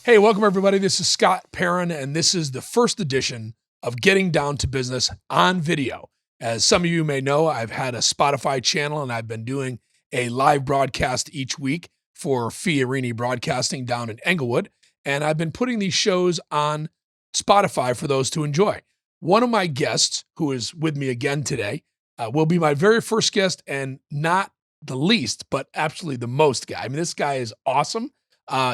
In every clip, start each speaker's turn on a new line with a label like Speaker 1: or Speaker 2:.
Speaker 1: Hey, welcome everybody. This is Scott Perron, and this is the first edition of Getting Down to Business on video. As some of you may know, I've had a Spotify channel, and I've been doing a live broadcast each week for Fiorini Broadcasting down in Englewood, and I've been putting these shows on Spotify for those to enjoy. One of my guests, who is with me again today, will be my very first guest, and not the least, but absolutely the most guy. I mean, this guy is awesome.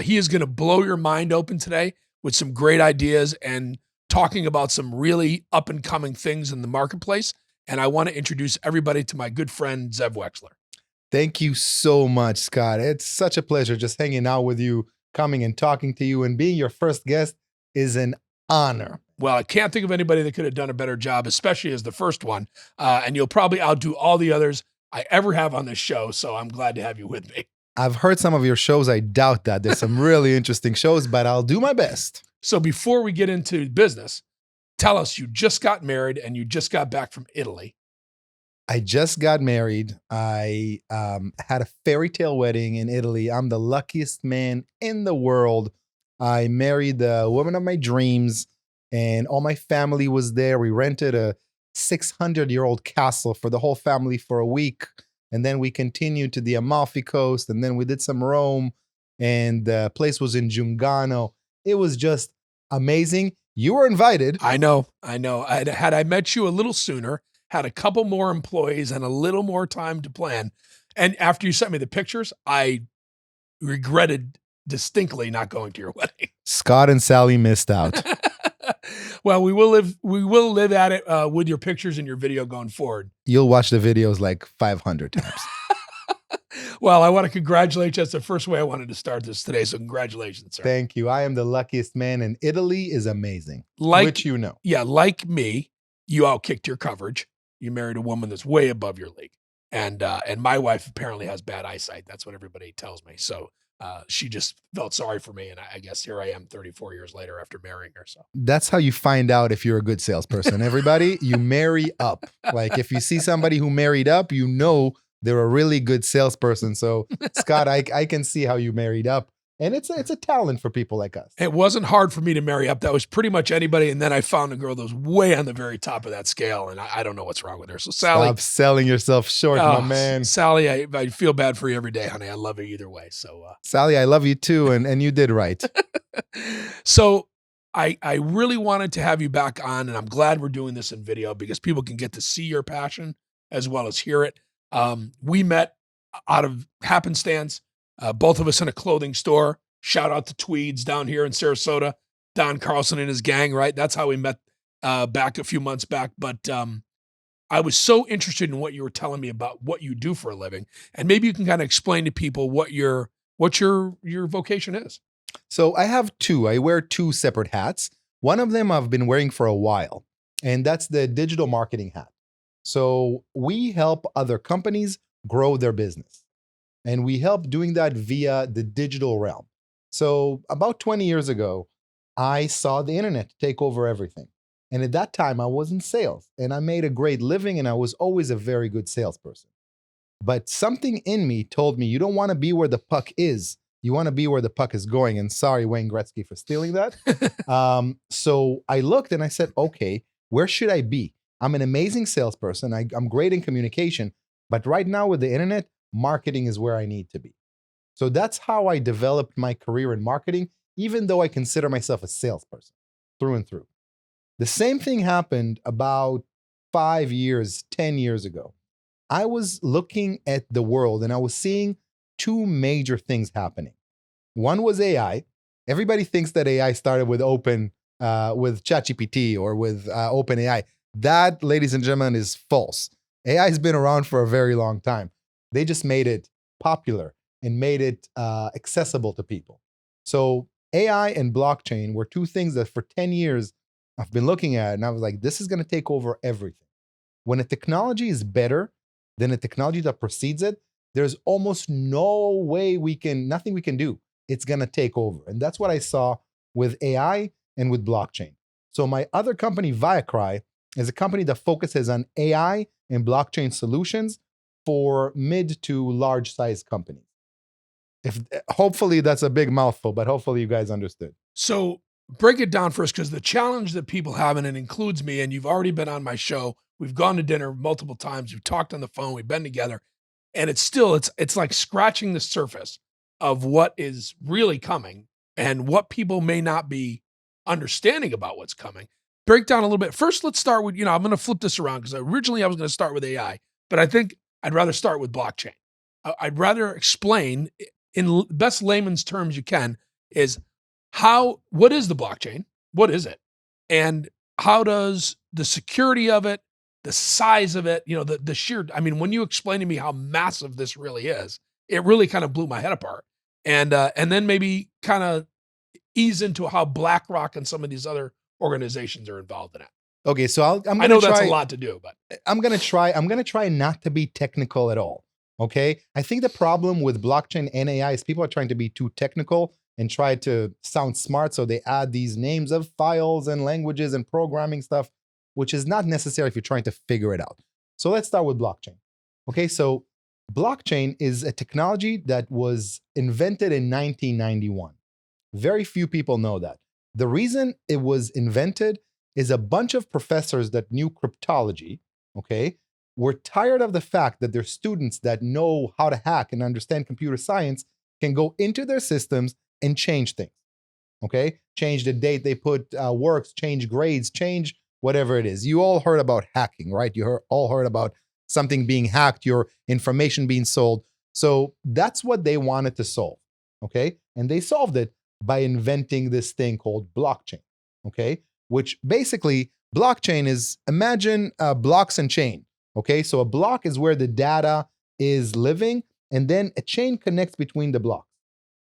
Speaker 1: He is going to blow your mind open today with some great ideas and talking about some really up and coming things in the marketplace. And I want to introduce everybody to my good friend, Zeev Wexler.
Speaker 2: Thank you so much, Scott. It's such a pleasure just hanging out with you, coming and talking to you, and being your first guest is an honor.
Speaker 1: Well, I can't think of anybody that could have done a better job, especially as the first one. And you'll probably outdo all the others I ever have on this show. So I'm glad to have you with me.
Speaker 2: I've heard some of your shows. I doubt that. There's some really interesting shows, but I'll do my best.
Speaker 1: So before we get into business, tell us, you just got married and you just got back from Italy.
Speaker 2: I just got married. I had a fairy tale wedding in Italy. I'm the luckiest man in the world. I married the woman of my dreams, and all my family was there. We rented a 600-year-old castle for the whole family for a week. And then we continued to the Amalfi Coast, and then we did some Rome, and the place was in Giungano. It was just amazing. You were invited.
Speaker 1: I know. Had I met you a little sooner, had a couple more employees and a little more time to plan, and after you sent me the pictures, I regretted distinctly not going to your wedding.
Speaker 2: Scott and Sally missed out.
Speaker 1: Well, we will live at it with your pictures and your video going forward.
Speaker 2: You'll watch the videos like 500 times.
Speaker 1: Well, I want to congratulate you. That's the first way I wanted to start this today. So congratulations, sir.
Speaker 2: Thank you. I am the luckiest man, and Italy is amazing, which you know.
Speaker 1: Yeah, like me, you outkicked your coverage. You married a woman that's way above your league. And my wife apparently has bad eyesight. That's what everybody tells me. So she just felt sorry for me. And I guess here I am 34 years later after marrying her. So
Speaker 2: that's how you find out if you're a good salesperson. Everybody, you marry up. Like if you see somebody who married up, you know they're a really good salesperson. So Scott, I can see how you married up. And it's a talent for people like us.
Speaker 1: It wasn't hard for me to marry up. That was pretty much anybody. And then I found a girl that was way on the very top of that scale. And I don't know what's wrong with her. So Sally.
Speaker 2: Stop selling yourself short, my man.
Speaker 1: Sally, I feel bad for you every day, honey. I love you either way. So
Speaker 2: Sally, I love you too. And you did right.
Speaker 1: So I really wanted to have you back on. And I'm glad we're doing this in video because people can get to see your passion as well as hear it. We met out of happenstance. Both of us in a clothing store. Shout out to Tweeds down here in Sarasota. Don Carlson and his gang, right? That's how we met back a few months back. But I was so interested in what you were telling me about what you do for a living. And maybe you can kind of explain to people what your vocation is.
Speaker 2: So I have two. I wear two separate hats. One of them I've been wearing for a while, and that's the digital marketing hat. So we help other companies grow their business. And we help doing that via the digital realm. So about 20 years ago, I saw the internet take over everything. And at that time, I was in sales and I made a great living and I was always a very good salesperson. But something in me told me, you don't want to be where the puck is. You want to be where the puck is going. And sorry, Wayne Gretzky, for stealing that. So I looked and I said, okay, where should I be? I'm an amazing salesperson. I'm great in communication. But right now with the internet, marketing is where I need to be. So that's how I developed my career in marketing, even though I consider myself a salesperson through and through. The same thing happened about 5 years, 10 years ago. I was looking at the world and I was seeing two major things happening. One was AI. Everybody thinks that AI started with with ChatGPT or with OpenAI. That, ladies and gentlemen, is false. AI has been around for a very long time. They just made it popular and made it accessible to people. So AI and blockchain were two things that for 10 years I've been looking at, and I was like, this is going to take over everything. When a technology is better than a technology that precedes it, there's almost nothing we can do. It's going to take over. And that's what I saw with AI and with blockchain. So my other company, Viacry, is a company that focuses on AI and blockchain solutions for mid to large size companies. If hopefully that's a big mouthful, but hopefully you guys understood.
Speaker 1: So break it down first, because the challenge that people have, and it includes me, and you've already been on my show. We've gone to dinner multiple times. We've talked on the phone. We've been together, and it's like scratching the surface of what is really coming and what people may not be understanding about what's coming. Break down a little bit. First, let's start with, I'm going to flip this around, because originally I was going to start with AI, but I think I'd rather start with blockchain. I'd rather explain in best layman's terms you can is what is the blockchain? What is it? And how does the security of it, the size of it, the sheer, when you explain to me how massive this really is, it really kind of blew my head apart. And then maybe kind of ease into how BlackRock and some of these other organizations are involved in it.
Speaker 2: Okay, so I'm
Speaker 1: I
Speaker 2: gonna
Speaker 1: know
Speaker 2: try.
Speaker 1: that's a lot to do, but
Speaker 2: I'm gonna try not to be technical at all. Okay, I think the problem with blockchain and AI is people are trying to be too technical and try to sound smart, so they add these names of files and languages and programming stuff, which is not necessary if you're trying to figure it out. So let's start with blockchain. Okay, so blockchain is a technology that was invented in 1991. Very few people know that. The reason it was invented is a bunch of professors that knew cryptology, okay, were tired of the fact that their students that know how to hack and understand computer science can go into their systems and change things, okay? Change the date they put works, change grades, change whatever it is. You all heard about hacking, right? You all heard about something being hacked, your information being sold. So that's what they wanted to solve, okay? And they solved it by inventing this thing called blockchain, okay? Which basically, blockchain is, imagine blocks and chain, okay? So a block is where the data is living, and then a chain connects between the blocks.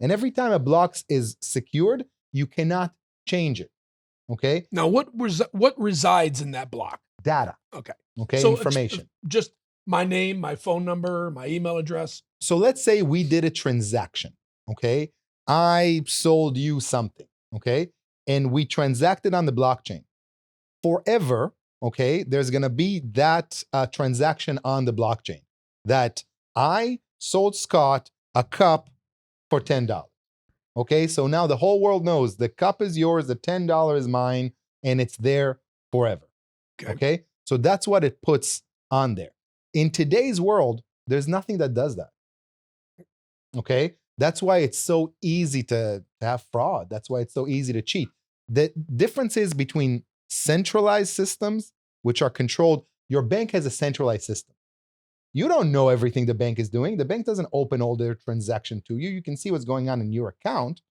Speaker 2: And every time a block is secured, you cannot change it, okay?
Speaker 1: now what resides in that block?
Speaker 2: Data,
Speaker 1: Okay.
Speaker 2: okay?
Speaker 1: So
Speaker 2: Information.
Speaker 1: just my name, my phone number, my email address.
Speaker 2: So let's say we did a transaction, okay? I sold you something, okay? And we transacted on the blockchain. Forever, okay, there's gonna be that transaction on the blockchain that I sold Scott a cup for $10. Okay, so now the whole world knows the cup is yours, the $10 is mine, and it's there forever. Okay, so that's what it puts on there. In today's world, there's nothing that does that. Okay, that's why it's so easy to have fraud. That's why it's so easy to cheat. The difference is between centralized systems, which are controlled. Your bank has a centralized system. You don't know everything the bank is doing. The bank doesn't open all their transaction to you. You can see what's going on in your account,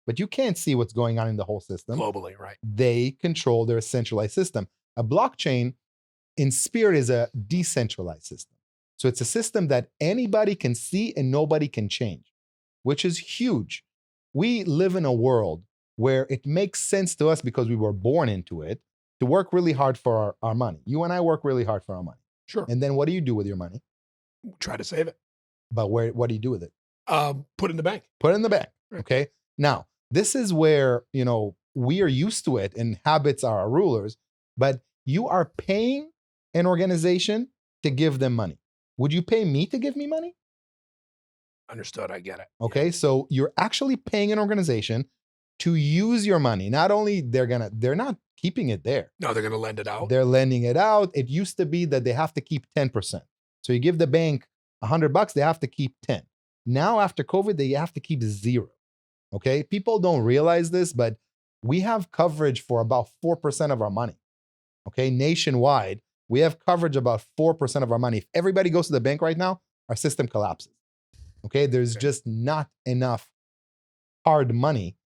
Speaker 2: but you can't see what's going on in the whole system.
Speaker 1: Globally, right?
Speaker 2: They control their centralized system. A blockchain, in spirit, is a decentralized system. So it's a system that anybody can see and nobody can change, which is huge. We live in a world where it makes sense to us because we were born into it to work really hard for our money. You and I work really hard for our money.
Speaker 1: Sure.
Speaker 2: And then what do you do with your money?
Speaker 1: Try to save it.
Speaker 2: But what do you do with it?
Speaker 1: Put it in the bank.
Speaker 2: Put it in the bank.
Speaker 1: Right.
Speaker 2: Okay. Now, this is where, we are used to it and habits are our rulers, but you are paying an organization to give them money. Would you pay me to give me money?
Speaker 1: Understood. I get it.
Speaker 2: Okay.
Speaker 1: Yeah.
Speaker 2: So you're actually paying an organization to use your money. Not only they're not keeping it there.
Speaker 1: No, they're going to lend it out.
Speaker 2: They're lending it out. It used to be that they have to keep 10%. So you give the bank $100, they have to keep 10. Now after COVID, they have to keep 0. Okay. People don't realize this, but we have coverage for about 4% of our money. Okay. Nationwide, we have coverage about 4% of our money. If everybody goes to the bank right now, our system collapses. Okay. There's just not enough hard money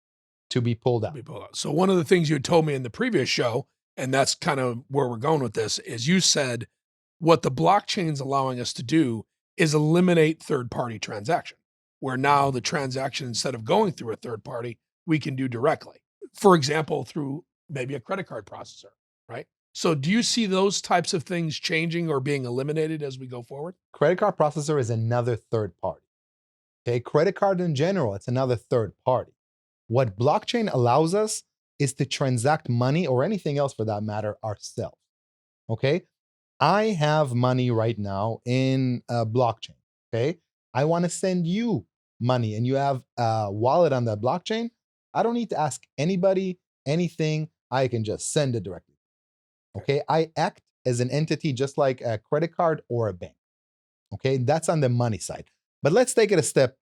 Speaker 2: to be pulled out.
Speaker 1: So one of the things you had told me in the previous show, and that's kind of where we're going with this, is you said what the blockchain's allowing us to do is eliminate third-party transaction, where now the transaction, instead of going through a third party, we can do directly. For example, through maybe a credit card processor, right? So do you see those types of things changing or being eliminated as we go forward?
Speaker 2: Credit card processor is another third party. Okay, credit card in general, it's another third party. What blockchain allows us is to transact money or anything else for that matter ourselves. Okay, I have money right now in a blockchain. Okay, I want to send you money and you have a wallet on that blockchain, I don't need to ask anybody anything. I can just send it directly. Okay. I act as an entity just like a credit card or a bank. Okay. That's on the money side. But let's take it a step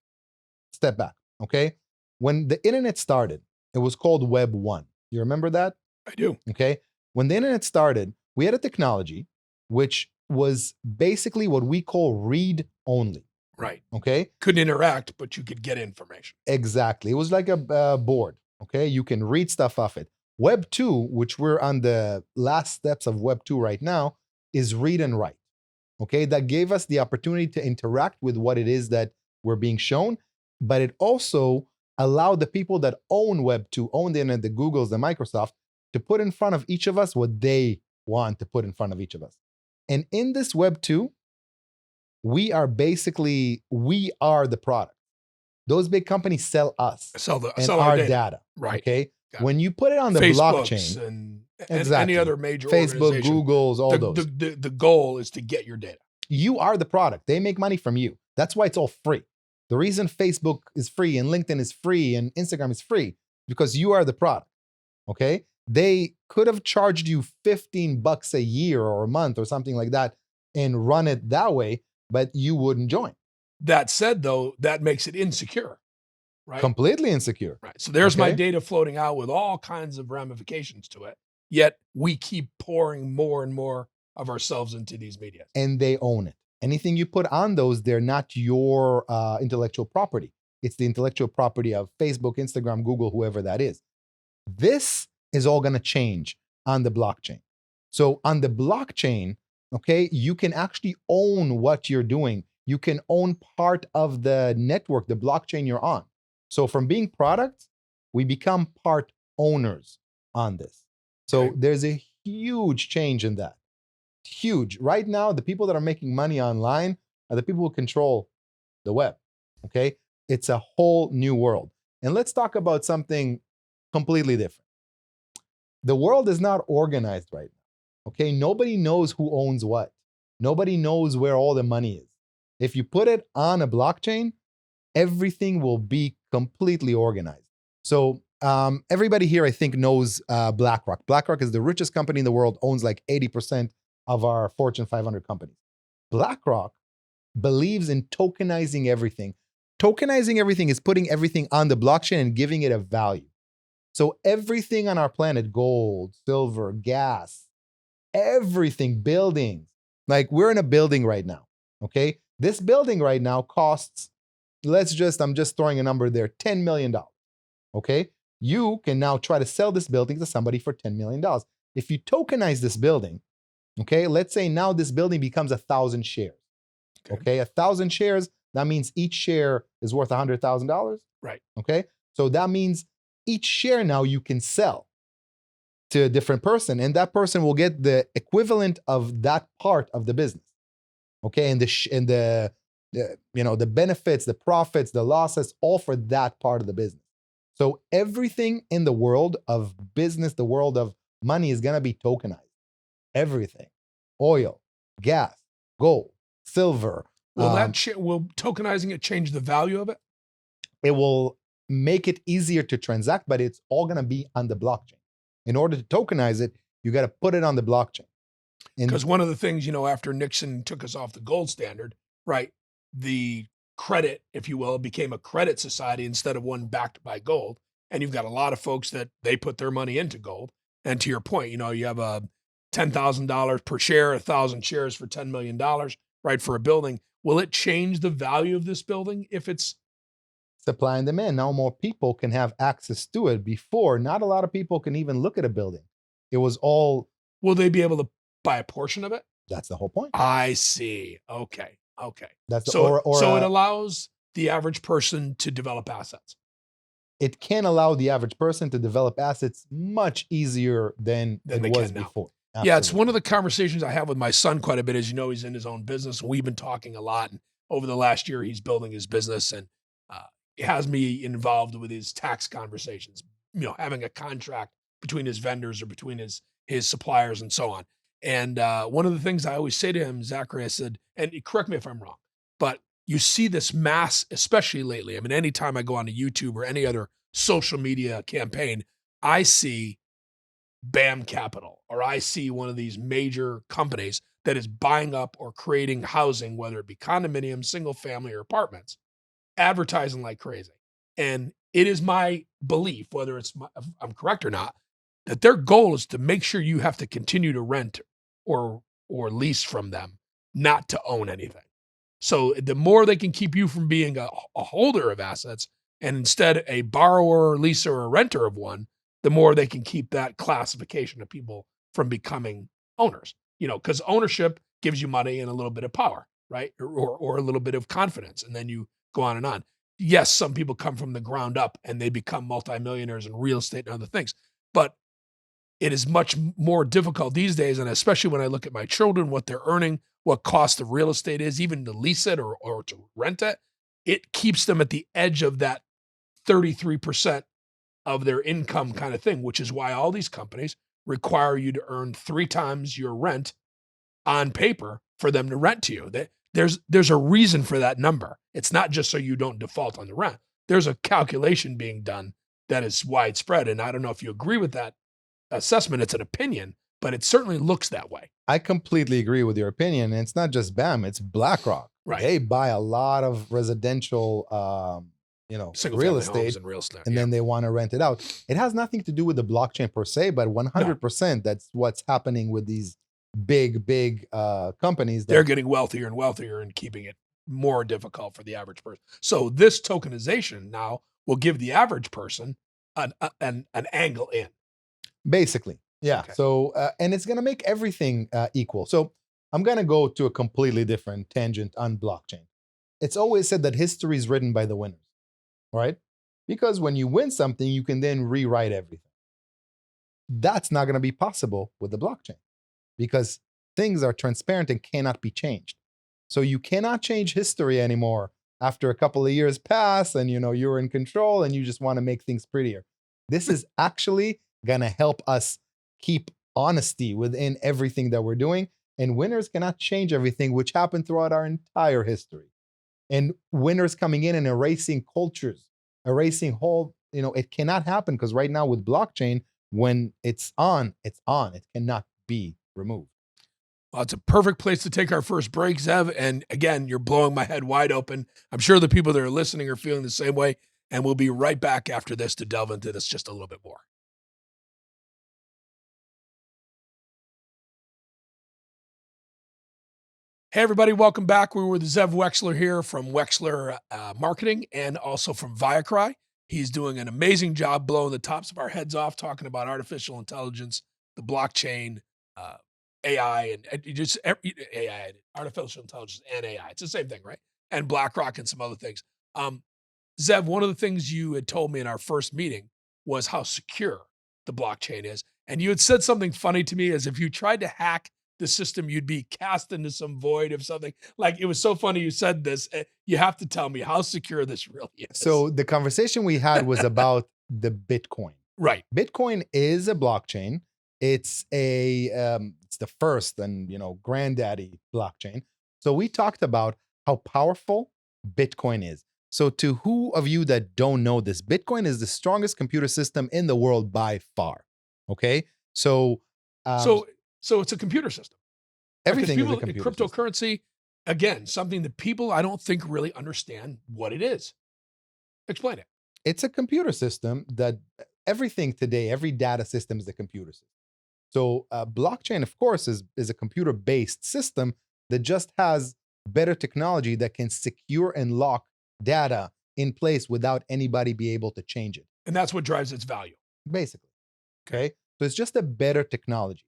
Speaker 2: back. Okay. When the internet started, it was called Web 1. You remember that?
Speaker 1: I do.
Speaker 2: Okay. When the internet started, we had a technology which was basically what we call read only.
Speaker 1: Right.
Speaker 2: Okay.
Speaker 1: Couldn't interact, but you could get information.
Speaker 2: Exactly. It was like a board. Okay. You can read stuff off it. Web 2, which we're on the last steps of Web 2 right now, is read and write. Okay. That gave us the opportunity to interact with what it is that we're being shown, but it also allowed the people that own Web 2, own the internet, the Googles, the Microsoft, to put in front of each of us what they want to put in front of each of us. And in this Web 2, we are the product. Those big companies sell us
Speaker 1: Sell
Speaker 2: our
Speaker 1: data.
Speaker 2: data.
Speaker 1: Right.
Speaker 2: Okay. When you put it on the
Speaker 1: Facebooks
Speaker 2: blockchain,
Speaker 1: and
Speaker 2: exactly,
Speaker 1: any other major
Speaker 2: Facebook,
Speaker 1: organization,
Speaker 2: Google's, all those.
Speaker 1: The goal is to get your data.
Speaker 2: You are the product. They make money from you. That's why it's all free. The reason Facebook is free and LinkedIn is free and Instagram is free because you are the product. Okay. They could have charged you $15 a year or a month or something like that and run it that way, but you wouldn't join.
Speaker 1: That said, though, that makes it insecure, right?
Speaker 2: Completely insecure.
Speaker 1: Right. So there's my data floating out with all kinds of ramifications to it. Yet we keep pouring more and more of ourselves into these media.
Speaker 2: And they own it. Anything you put on those, they're not your intellectual property. It's the intellectual property of Facebook, Instagram, Google, whoever that is. This is all going to change on the blockchain. So on the blockchain, okay, you can actually own what you're doing. You can own part of the network, the blockchain you're on. So from being products, we become part owners on this. So there's a huge change in that. Huge. Right now, the people that are making money online are the people who control the web. Okay. It's a whole new world. And let's talk about something completely different. The world is not organized right now. Okay. Nobody knows who owns what. Nobody knows where all the money is. If you put it on a blockchain, everything will be completely organized. So everybody here, I think, knows BlackRock. BlackRock is the richest company in the world, owns like 80% of our Fortune 500 companies. BlackRock believes in tokenizing everything. Tokenizing everything is putting everything on the blockchain and giving it a value. So everything on our planet, gold, silver, gas, everything, buildings, like we're in a building right now, okay? This building right now costs, I'm just throwing a number there, $10 million, okay? You can now try to sell this building to somebody for $10 million. If you tokenize this building, okay, let's say now this building becomes 1,000 shares, okay? 1,000 shares, that means each share is worth $100,000.
Speaker 1: Right.
Speaker 2: Okay, so that means each share now you can sell to a different person, and that person will get the equivalent of that part of the business. Okay, and the benefits, the profits, the losses, all for that part of the business. So everything in the world of business, the world of money is gonna be tokenized. Everything, oil, gas, gold, silver.
Speaker 1: Will will tokenizing it change the value of it?
Speaker 2: It will make it easier to transact, but it's all going to be on the blockchain. In order to tokenize it, you got to put it on the blockchain.
Speaker 1: Because one of the things, after Nixon took us off the gold standard, right, the credit, if you will, became a credit society instead of one backed by gold. And you've got a lot of folks that they put their money into gold. And to your point, you have a $10,000 per share, 1,000 shares for $10 million, right, for a building. Will it change the value of this building if it's
Speaker 2: supply and demand? Now more people can have access to it. Before, not a lot of people can even look at a building. It was all.
Speaker 1: Will they be able to buy a portion of it?
Speaker 2: That's the whole point.
Speaker 1: I see. Okay.
Speaker 2: That's the,
Speaker 1: so it allows the average person to develop assets.
Speaker 2: It can allow the average person to develop assets much easier than it was before. Absolutely.
Speaker 1: Yeah, it's one of the conversations I have with my son quite a bit. As you know, he's in his own business. We've been talking a lot. And over the last year, he's building his business and it has me involved with his tax conversations, having a contract between his vendors or between his suppliers and so on. And one of the things I always say to him, Zachary, I said, and correct me if I'm wrong, but you see this mass, especially lately. I mean, anytime I go on to YouTube or any other social media campaign, I see BAM Capital, or I see one of these major companies that is buying up or creating housing, whether it be condominiums, single family, or apartments, advertising like crazy. And it is my belief, whether if I'm correct or not, that their goal is to make sure you have to continue to rent or lease from them, not to own anything. So the more they can keep you from being a holder of assets and instead a borrower, leaser, or renter of one, the more they can keep that classification of people from becoming owners. Because ownership gives you money and a little bit of power, right? Or a little bit of confidence, and then you go on and on. Yes, some people come from the ground up and they become multimillionaires in real estate and other things, but it is much more difficult these days, and especially when I look at my children, what they're earning, what cost of real estate is, even to lease it or to rent it, it keeps them at the edge of that 33% of their income kind of thing, which is why all these companies require you to earn 3 times your rent on paper for them to rent to you. There's a reason for that number. It's not just so you don't default on the rent. There's a calculation being done that is widespread, and I don't know if you agree with that assessment. It's an opinion, but it certainly looks that way.
Speaker 2: I completely agree with your opinion. And it's not just BAM, it's BlackRock.
Speaker 1: Right.
Speaker 2: They buy a lot of residential, real estate, and then they want to rent it out. It has nothing to do with the blockchain per se, but 100% that's what's happening with these big companies.
Speaker 1: They're getting wealthier and wealthier and keeping it more difficult for the average person. So this tokenization now will give the average person an angle in.
Speaker 2: Basically, yeah.
Speaker 1: Okay.
Speaker 2: So, and it's going to make everything equal. So I'm going to go to a completely different tangent on blockchain. It's always said that history is written by the winners, right? Because when you win something, you can then rewrite everything. That's not going to be possible with the blockchain because things are transparent and cannot be changed. So you cannot change history anymore after a couple of years pass and you're in control and you just want to make things prettier. This is actually going to help us keep honesty within everything that we're doing. And winners cannot change everything, which happened throughout our entire history. And winners coming in and erasing cultures, erasing whole, it cannot happen because right now with blockchain, when it's on, it's on. It cannot be removed.
Speaker 1: Well, it's a perfect place to take our first break, Zev. And again, you're blowing my head wide open. I'm sure the people that are listening are feeling the same way. And we'll be right back after this to delve into this just a little bit more. Hey, everybody, welcome back. We're with Zeev Wexler here from Wexler Marketing and also from Viacry. He's doing an amazing job blowing the tops of our heads off, talking about artificial intelligence, the blockchain, AI, and just AI, artificial intelligence and AI. It's the same thing, right? And BlackRock and some other things. Zev, one of the things you had told me in our first meeting was how secure the blockchain is. And you had said something funny to me as if you tried to hack the system, you'd be cast into some void of something. Like, it was so funny you said this. You have to tell me how secure this really is.
Speaker 2: So the conversation we had was about the Bitcoin.
Speaker 1: Right.
Speaker 2: Bitcoin is a blockchain. It's it's the first and granddaddy blockchain. So we talked about how powerful Bitcoin is. So to who of you that don't know this, Bitcoin is the strongest computer system in the world by far. Okay, so
Speaker 1: it's a computer system.
Speaker 2: Everything is a computer
Speaker 1: cryptocurrency,
Speaker 2: system.
Speaker 1: Again, something that people I don't think really understand what it is. Explain it.
Speaker 2: It's a computer system that everything today, every data system is a computer system. So blockchain, of course, is a computer-based system that just has better technology that can secure and lock data in place without anybody be able to change it.
Speaker 1: And that's what drives its value.
Speaker 2: Basically. Okay. So it's just a better technology.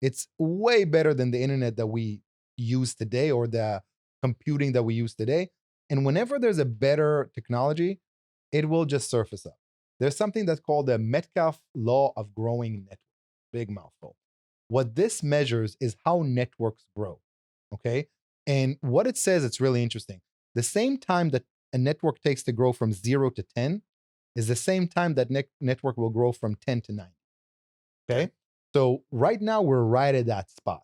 Speaker 2: It's way better than the internet that we use today or the computing that we use today. And whenever there's a better technology, it will just surface up. There's something that's called the Metcalfe law of growing networks. Big mouthful. What this measures is how networks grow. Okay. And what it says, it's really interesting. The same time that a network takes to grow from 0 to 10 is the same time that network will grow from 10 to 90. Okay. So right now we're right at that spot.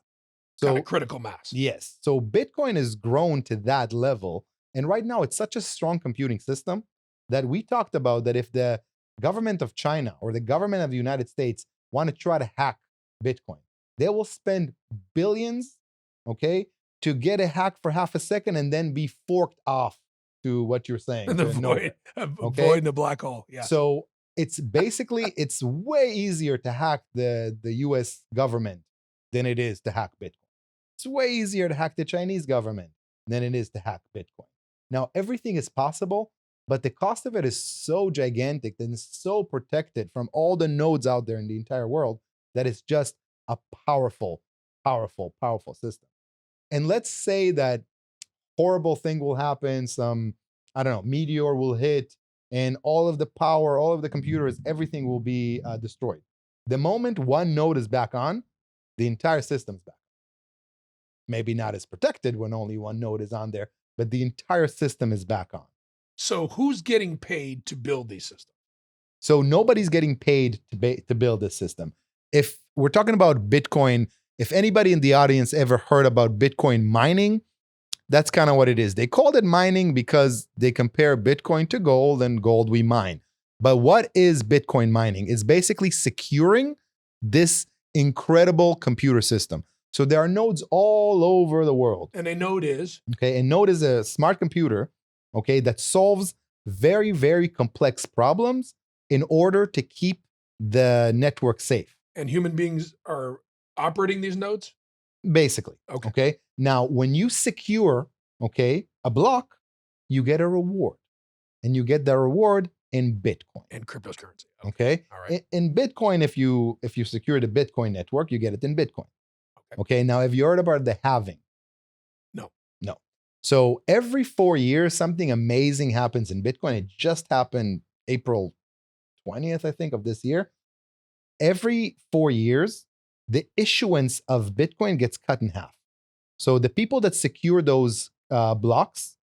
Speaker 2: So
Speaker 1: kind of critical mass.
Speaker 2: Yes. So Bitcoin has grown to that level And right now, it's such a strong computing system that we talked about that if the government of China or the government of the United States want to try to hack Bitcoin, they will spend billions, okay, to get a hack for half a second and then be forked off to what you're saying.
Speaker 1: And the
Speaker 2: to
Speaker 1: void,
Speaker 2: okay?
Speaker 1: void in the black hole. Yeah.
Speaker 2: So it's basically, it's way easier to hack the US government than it is to hack Bitcoin. It's way easier to hack the Chinese government than it is to hack Bitcoin. Now, everything is possible, but the cost of it is so gigantic and so protected from all the nodes out there in the entire world that it's just a powerful, powerful, powerful system. And let's say that horrible thing will happen, some, I don't know, meteor will hit, and all of the power, all of the computers, everything will be destroyed. The moment one node is back on, the entire system's back. Maybe not as protected when only one node is on there, but the entire system is back on.
Speaker 1: So who's getting paid to build these systems?
Speaker 2: So nobody's getting paid to build this system. If we're talking about Bitcoin, if anybody in the audience ever heard about Bitcoin mining, that's kind of what it is. They called it mining because they compare Bitcoin to gold and gold we mine. But what is Bitcoin mining? It's basically securing this incredible computer system. So there are nodes all over the world.
Speaker 1: And a node is?
Speaker 2: Okay, a node is a smart computer, okay, that solves very, very complex problems in order to keep the network safe.
Speaker 1: And human beings are operating these nodes?
Speaker 2: Basically.
Speaker 1: Okay.
Speaker 2: Okay. Now, when you secure, okay, a block, you get a reward. And you get the reward in Bitcoin.
Speaker 1: And cryptocurrency.
Speaker 2: Okay.
Speaker 1: All right.
Speaker 2: In Bitcoin, if you secure the Bitcoin network, you get it in Bitcoin. Okay. Now, have you heard about the halving?
Speaker 1: No.
Speaker 2: No. So every 4 years, something amazing happens in Bitcoin. It just happened April 20th, I think, of this year. Every 4 years, the issuance of Bitcoin gets cut in half. So the people that secure those blocks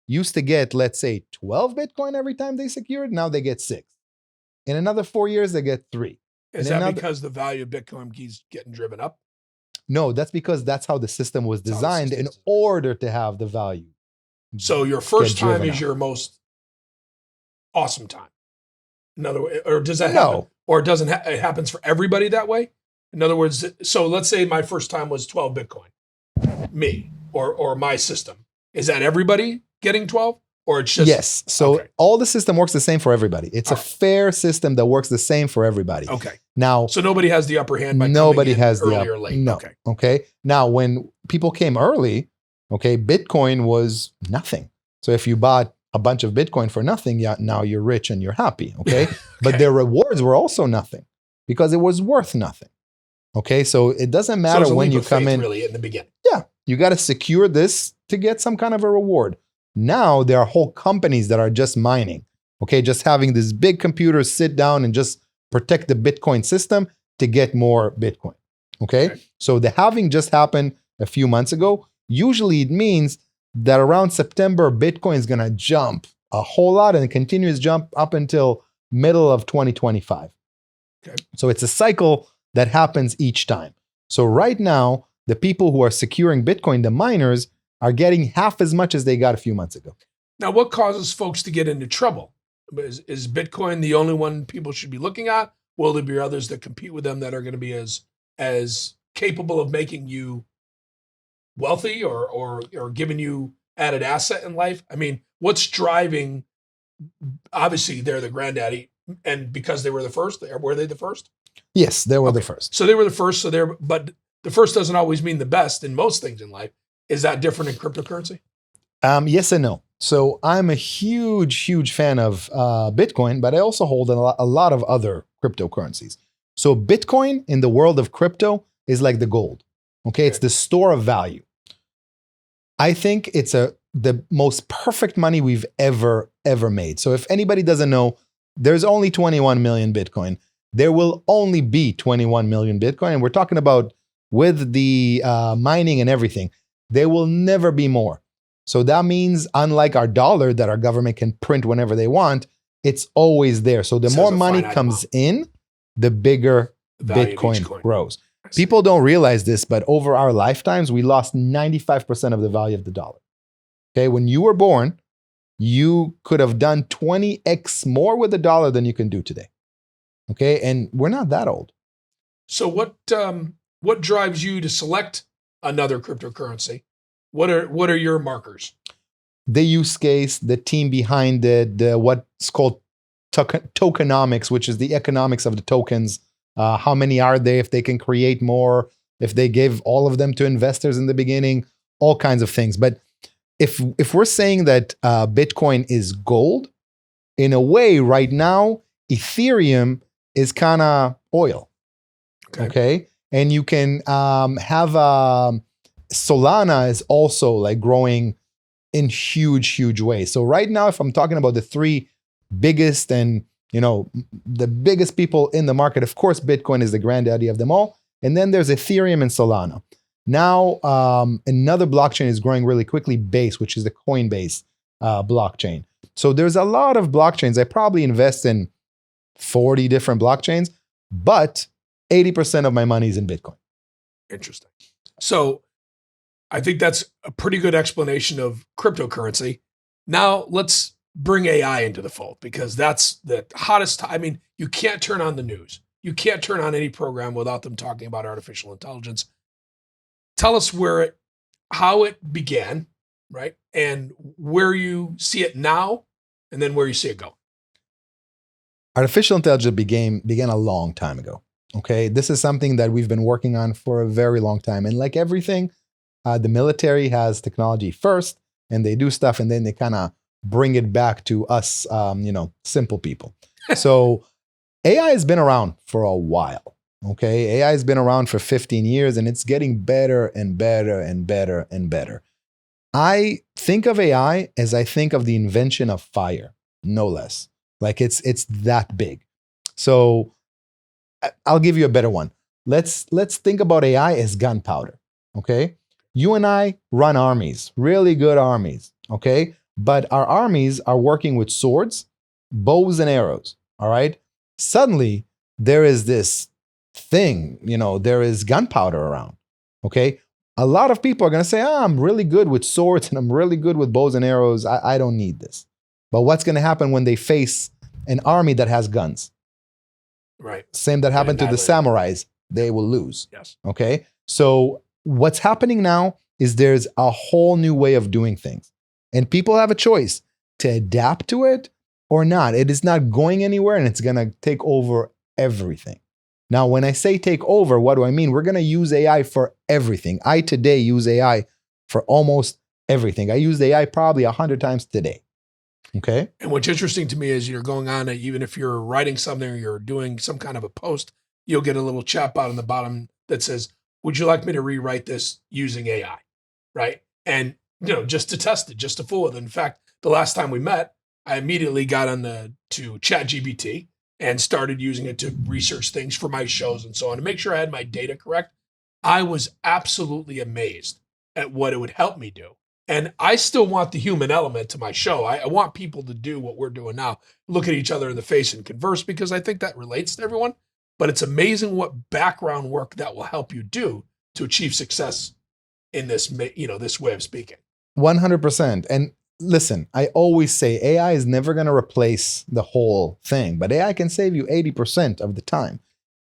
Speaker 2: used to get, let's say, 12 Bitcoin every time they secured. Now they get 6. In another 4 years, they get 3.
Speaker 1: Is that because the value of Bitcoin keeps getting driven up?
Speaker 2: No, that's because that's how the system was designed in order to have the value.
Speaker 1: So your first time is your most awesome time. In other words, or does that happen? Or doesn't it happens for everybody that way? In other words, so let's say my first time was 12 Bitcoin, me or my system. Is that everybody getting 12? Or it's just...
Speaker 2: Yes. So all the system works the same for everybody. It's a fair system that works the same for everybody.
Speaker 1: Okay.
Speaker 2: Now,
Speaker 1: so nobody has the upper hand by
Speaker 2: nobody
Speaker 1: coming in
Speaker 2: has
Speaker 1: early or late.
Speaker 2: No.
Speaker 1: Okay.
Speaker 2: Okay. Now, when people came early, okay, Bitcoin was nothing. So if you bought a bunch of Bitcoin for nothing, yeah, now you're rich and you're happy. Okay. But their rewards were also nothing because it was worth nothing. Okay. So it doesn't matter when you come in.
Speaker 1: Really in the beginning.
Speaker 2: Yeah. You got to secure this to get some kind of a reward. Now there are whole companies that are just mining. Okay. Just having this big computer sit down and just protect the Bitcoin system to get more Bitcoin. Okay. So the halving just happened a few months ago. Usually it means that around September, Bitcoin is going to jump a whole lot and continues jump up until middle of 2025. Okay. So it's a cycle that happens each time. So right now, the people who are securing Bitcoin, the miners, are getting half as much as they got a few months ago.
Speaker 1: Now, what causes folks to get into trouble? Is Bitcoin the only one people should be looking at? Will there be others that compete with them that are going to be as capable of making you wealthy or giving you added asset in life? I mean, what's driving? Obviously, they're the granddaddy, and because they were the first, were they the first?
Speaker 2: Yes, they were the first.
Speaker 1: So they were the first. But the first doesn't always mean the best in most things in life. Is that different in cryptocurrency?
Speaker 2: Yes and no. So I'm a huge fan of Bitcoin, but I also hold a lot of other cryptocurrencies. So Bitcoin in the world of crypto is like the gold. Okay, it's the store of value. I think it's the most perfect money we've ever made. So if anybody doesn't know, there's only 21 million Bitcoin. There will only be 21 million Bitcoin. And we're talking about with the mining and everything, there will never be more. So that means unlike our dollar that our government can print whenever they want, it's always there. So the more money comes in, the bigger Bitcoin grows. People don't realize this, but over our lifetimes, we lost 95% of the value of the dollar. Okay, when you were born, you could have done 20x more with a dollar than you can do today. Okay, and we're not that old.
Speaker 1: So what drives you to select another cryptocurrency? What are your markers?
Speaker 2: The use case, the team behind it, what's called tokenomics, which is the economics of the tokens. How many are they? If they can create more, if they give all of them to investors in the beginning, all kinds of things. But if we're saying that Bitcoin is gold, in a way, right now, Ethereum is kind of oil. Okay. And you can have Solana is also like growing in huge ways. So right now, if I'm talking about the three biggest and the biggest people in the market, of course, Bitcoin is the granddaddy of them all. And then there's Ethereum and Solana. Now, another blockchain is growing really quickly, Base, which is the Coinbase blockchain. So there's a lot of blockchains. I probably invest in 40 different blockchains, but 80% of my money is in Bitcoin.
Speaker 1: Interesting. So I think that's a pretty good explanation of cryptocurrency. Now let's bring AI into the fold, because that's the hottest. I mean, you can't turn on the news. You can't turn on any program without them talking about artificial intelligence. Tell us how it began, right? And where you see it now, and then where you see it go.
Speaker 2: Artificial intelligence began a long time ago. Okay, this is something that we've been working on for a very long time. And like everything, the military has technology first, and they do stuff, and then they kind of bring it back to us, simple people. So AI has been around for a while. Okay, AI has been around for 15 years, and it's getting better and better and better and better. I think of AI as I think of the invention of fire, no less. Like it's that big. So I'll give you a better one. Let's think about AI as gunpowder. Okay, you and I run armies, really good armies. Okay, but our armies are working with swords, bows, and arrows. All right. Suddenly there is this thing, there is gunpowder around. Okay. A lot of people are going to say, I'm really good with swords and I'm really good with bows and arrows. I don't need this. But what's going to happen when they face an army that has guns?
Speaker 1: Right.
Speaker 2: Same that happened to the samurais. They will lose.
Speaker 1: Yes.
Speaker 2: Okay. So what's happening now is there's a whole new way of doing things. And people have a choice to adapt to it or not. It is not going anywhere, and it's going to take over everything. Now, when I say take over, what do I mean? We're going to use AI for everything. I today use AI for almost everything. I use AI probably 100 times today. Okay.
Speaker 1: And what's interesting to me is you're going on, even if you're writing something or you're doing some kind of a post, you'll get a little chat bot on the bottom that says, would you like me to rewrite this using AI? Right. And, just to test it, just to fool with it. In fact, the last time we met, I immediately got on to ChatGPT and started using it to research things for my shows and so on to make sure I had my data correct. I was absolutely amazed at what it would help me do. And I still want the human element to my show. I want people to do what we're doing now, look at each other in the face and converse, because I think that relates to everyone. But it's amazing what background work that will help you do to achieve success in this, this way of speaking.
Speaker 2: 100%. And listen, I always say AI is never going to replace the whole thing, but AI can save you 80% of the time.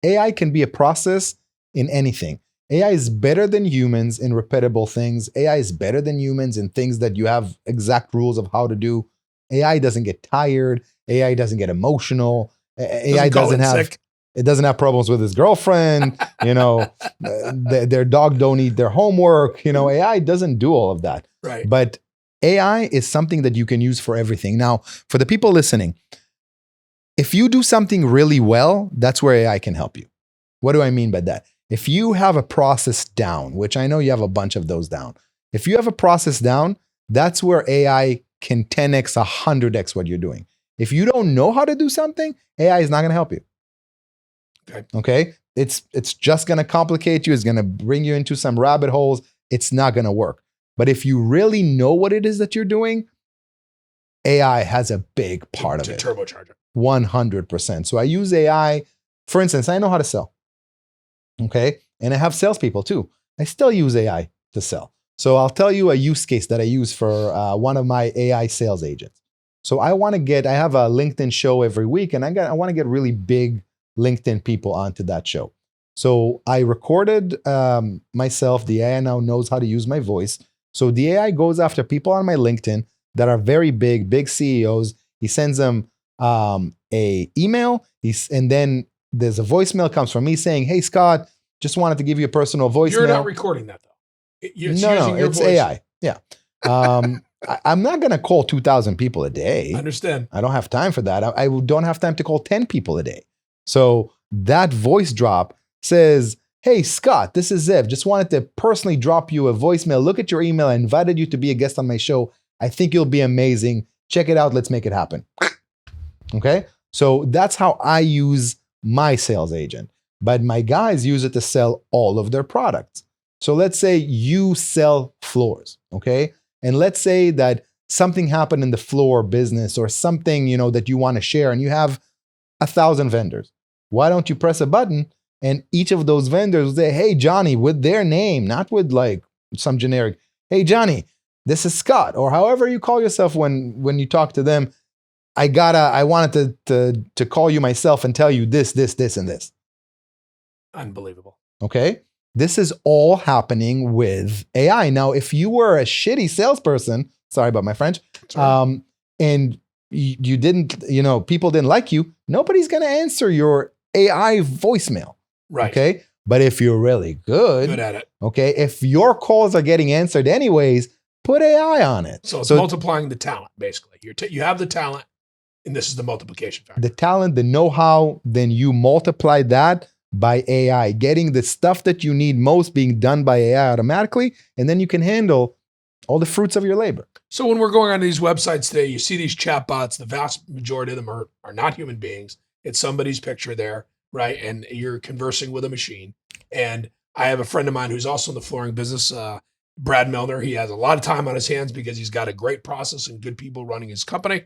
Speaker 2: AI can be a process in anything. AI is better than humans in repeatable things. AI is better than humans in things that you have exact rules of how to do. AI doesn't get tired. AI doesn't get emotional. AI doesn't have problems with his girlfriend. Their dog don't eat their homework. AI doesn't do all of that.
Speaker 1: Right.
Speaker 2: But AI is something that you can use for everything. Now, for the people listening, if you do something really well, that's where AI can help you. What do I mean by that? If you have a process down, which I know you have a bunch of those down. If you have a process down, that's where AI can 10x, 100x what you're doing. If you don't know how to do something, AI is not going to help you. Okay? It's just going to complicate you. It's going to bring you into some rabbit holes. It's not going to work. But if you really know what it is that you're doing, AI has a big part of it.
Speaker 1: To turbocharge it.
Speaker 2: 100%. So I use AI. For instance, I know how to sell. Okay? And I have salespeople too. I still use AI to sell. So I'll tell you a use case that I use for one of my AI sales agents. So I have a LinkedIn show every week, and I want to get really big LinkedIn people onto that show. So I recorded myself. The AI now knows how to use my voice. So the AI goes after people on my LinkedIn that are very big CEOs. He sends them a email, and then there's a voicemail comes from me saying, "Hey Scott, just wanted to give you a personal voicemail."
Speaker 1: You're not recording that though.
Speaker 2: No, it's voice. AI. Yeah. I'm not going to call 2,000 people a day.
Speaker 1: I understand.
Speaker 2: I don't have time for that. I don't have time to call 10 people a day. So that voice drop says, "Hey, Scott, this is Zeev. Just wanted to personally drop you a voicemail. Look at your email. I invited you to be a guest on my show. I think you'll be amazing. Check it out. Let's make it happen." Okay? So that's how I use my sales agent. But my guys use it to sell all of their products. So let's say you sell floors, okay? And let's say that something happened in the floor business or something, that you want to share, and you have 1,000 vendors. Why don't you press a button and each of those vendors will say, "Hey, Johnny," with their name, not with like some generic, "Hey, Johnny, this is Scott," or however you call yourself when you talk to them. I wanted to call you myself and tell you this, and this.
Speaker 1: Unbelievable.
Speaker 2: Okay? This is all happening with AI. Now, if you were a shitty salesperson, sorry about my French,
Speaker 1: Right.
Speaker 2: And you didn't, people didn't like you, nobody's going to answer your AI voicemail.
Speaker 1: Right.
Speaker 2: Okay? But if you're really good
Speaker 1: at it.
Speaker 2: Okay? If your calls are getting answered anyways, put AI on it.
Speaker 1: So it's multiplying the talent, basically. You have the talent, and this is the multiplication factor.
Speaker 2: The talent, the know-how, then you multiply that by AI, getting the stuff that you need most being done by AI automatically, and then you can handle all the fruits of your labor.
Speaker 1: So when we're going on these websites today, you see these chatbots, the vast majority of them are not human beings. It's somebody's picture there, right? And you're conversing with a machine. And I have a friend of mine who's also in the flooring business, Brad Milner. He has a lot of time on his hands because he's got a great process and good people running his company.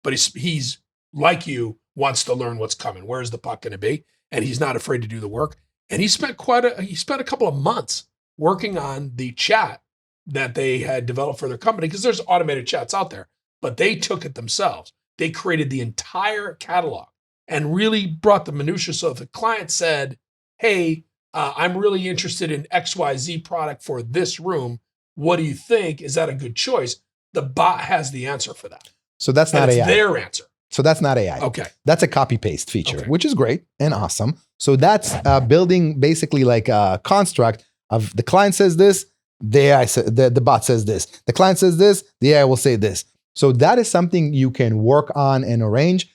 Speaker 1: But he's like you, wants to learn what's coming. Where's the puck going to be? And he's not afraid to do the work. And he spent a couple of months working on the chat that they had developed for their company, because there's automated chats out there, but they took it themselves. They created the entire catalog and really brought the minutia. So if a client said, "Hey, I'm really interested in XYZ product for this room. What do you think? Is that a good choice?" The bot has the answer for that.
Speaker 2: So that's not AI.
Speaker 1: Their answer.
Speaker 2: So that's not AI.
Speaker 1: Okay.
Speaker 2: That's a copy-paste feature, which is great and awesome. So that's building basically like a construct of the client says this, the AI the bot says this. The client says this, the AI will say this. So that is something you can work on and arrange.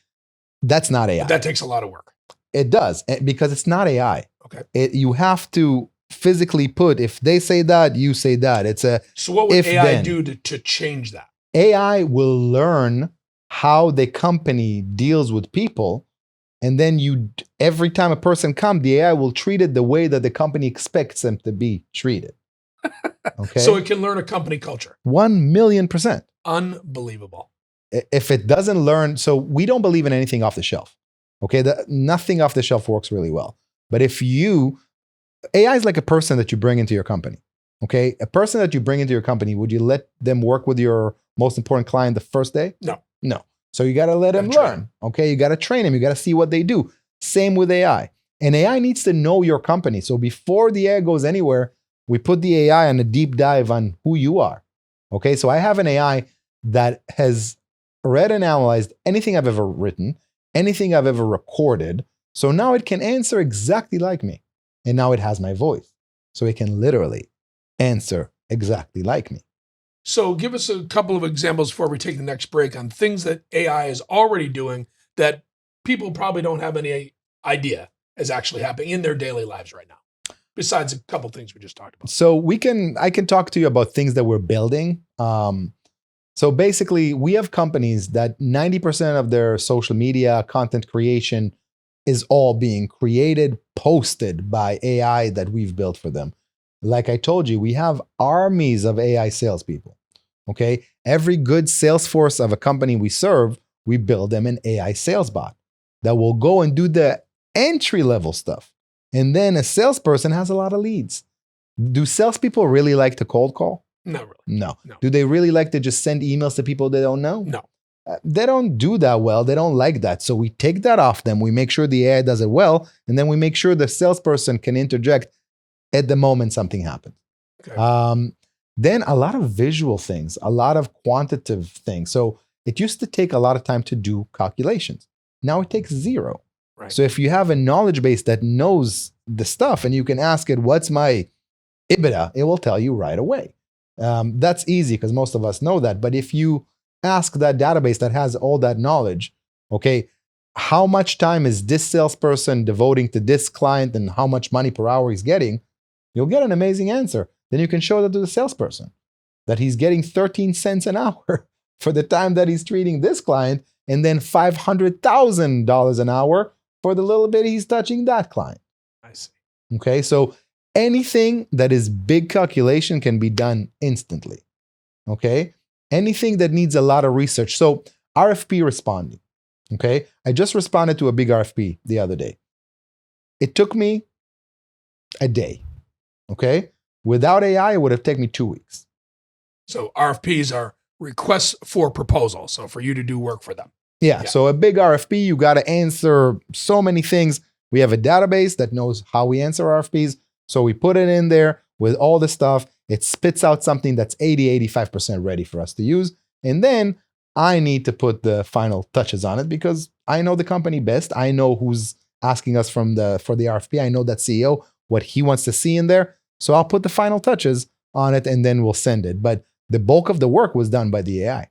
Speaker 2: That's not AI.
Speaker 1: But that takes a lot of work.
Speaker 2: It does, because it's not AI.
Speaker 1: Okay.
Speaker 2: You have to physically put, if they say that, you say that.
Speaker 1: So what would AI do to change that?
Speaker 2: AI will learn how the company deals with people, and then every time a person comes, the AI will treat it the way that the company expects them to be treated. Okay.
Speaker 1: So it can learn a company culture.
Speaker 2: 1,000,000%.
Speaker 1: Unbelievable.
Speaker 2: If it doesn't learn, so we don't believe in anything off the shelf. Okay. Nothing off the shelf works really well. But AI is like a person that you bring into your company. Okay. A person that you bring into your company, would you let them work with your most important client the first day? No. So you got to let them learn. Okay. You got to train them. You got to see what they do. Same with AI. And AI needs to know your company. So before the AI goes anywhere, we put the AI on a deep dive on who you are. Okay. So I have an AI that has read and analyzed anything I've ever written, anything I've ever recorded. So now it can answer exactly like me. And now it has my voice. So it can literally answer exactly like me.
Speaker 1: So give us a couple of examples before we take the next break on things that AI is already doing that people probably don't have any idea is actually happening in their daily lives right now, besides a couple of things we just talked about.
Speaker 2: So I can talk to you about things that we're building. So basically, we have companies that 90% of their social media content creation is all being created, posted by AI that we've built for them. Like I told you, we have armies of AI salespeople. Okay. Every good Salesforce of a company we serve, we build them an AI sales bot that will go and do the entry level stuff. And then a salesperson has a lot of leads. Do salespeople really like to cold call?
Speaker 1: Not really.
Speaker 2: No.
Speaker 1: No.
Speaker 2: Do they really like to just send emails to people they don't know?
Speaker 1: No.
Speaker 2: They don't do that well. They don't like that. So we take that off them. We make sure the AI does it well. And then we make sure the salesperson can interject at the moment something happens.
Speaker 1: Okay.
Speaker 2: Then a lot of visual things, a lot of quantitative things. So it used to take a lot of time to do calculations. Now it takes zero.
Speaker 1: Right.
Speaker 2: So if you have a knowledge base that knows the stuff and you can ask it, what's my EBITDA? It will tell you right away. That's easy because most of us know that. But if you ask that database that has all that knowledge, okay, how much time is this salesperson devoting to this client and how much money per hour he's getting, you'll get an amazing answer. Then you can show that to the salesperson that he's getting 13 cents an hour for the time that he's treating this client, and then $500,000 an hour for the little bit he's touching that client.
Speaker 1: I see.
Speaker 2: Okay, so anything that is big calculation can be done instantly. Okay, anything that needs a lot of research. So RFP responding. Okay, I just responded to a big RFP the other day. It took me a day. Okay, without AI, it would have taken me 2 weeks.
Speaker 1: So RFPs are requests for proposal. So for you to do work for them.
Speaker 2: Yeah. So a big RFP, you got to answer so many things. We have a database that knows how we answer RFPs. So we put it in there with all the stuff. It spits out something that's 85% ready for us to use. And then I need to put the final touches on it because I know the company best. I know who's asking us for the RFP. I know that CEO, what he wants to see in there. So I'll put the final touches on it and then we'll send it. But the bulk of the work was done by the AI.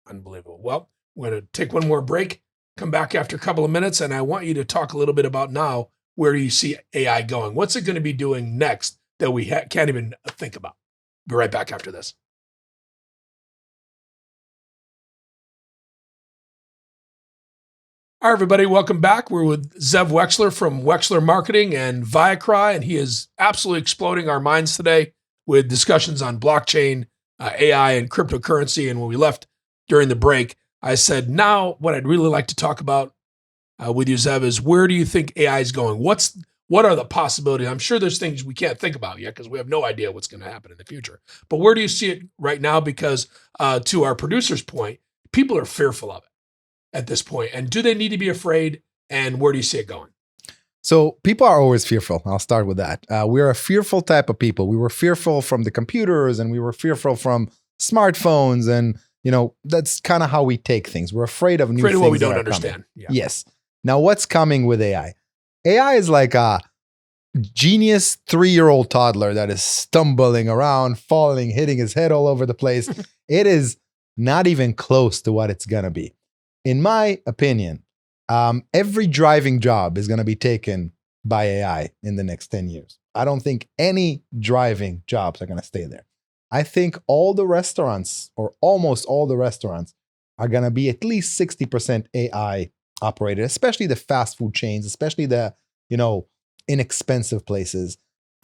Speaker 1: Unbelievable. Well, we're going to take one more break, come back after a couple of minutes, and I want you to talk a little bit about now, where do you see AI going? What's it going to be doing next that we can't even think about? Be right back after this. All right, everybody, welcome back. We're with Zeev Wexler from Wexler Marketing and Viacry, and he is absolutely exploding our minds today with discussions on blockchain, AI, and cryptocurrency. And when we left during the break, I said, now what I'd really like to talk about with you, Zeev, is where do you think AI is going? What are the possibilities? I'm sure there's things we can't think about yet because we have no idea what's going to happen in the future. But where do you see it right now? Because to our producer's point, people are fearful of it at this point. And do they need to be afraid? And where do you see it going?
Speaker 2: So people are always fearful. I'll start with that. We're a fearful type of people. We were fearful from the computers and we were fearful from smartphones. And, that's kind of how we take things. We're afraid of new things.
Speaker 1: Afraid of what we don't understand.
Speaker 2: Yeah. Yes. Now, what's coming with AI? AI is like a genius 3-year-old toddler that is stumbling around, falling, hitting his head all over the place. It is not even close to what it's going to be. In my opinion, every driving job is going to be taken by AI in the next 10 years. I don't think any driving jobs are going to stay there. I think all the restaurants, or almost all the restaurants, are going to be at least 60% AI operated, especially the fast food chains, especially the, inexpensive places.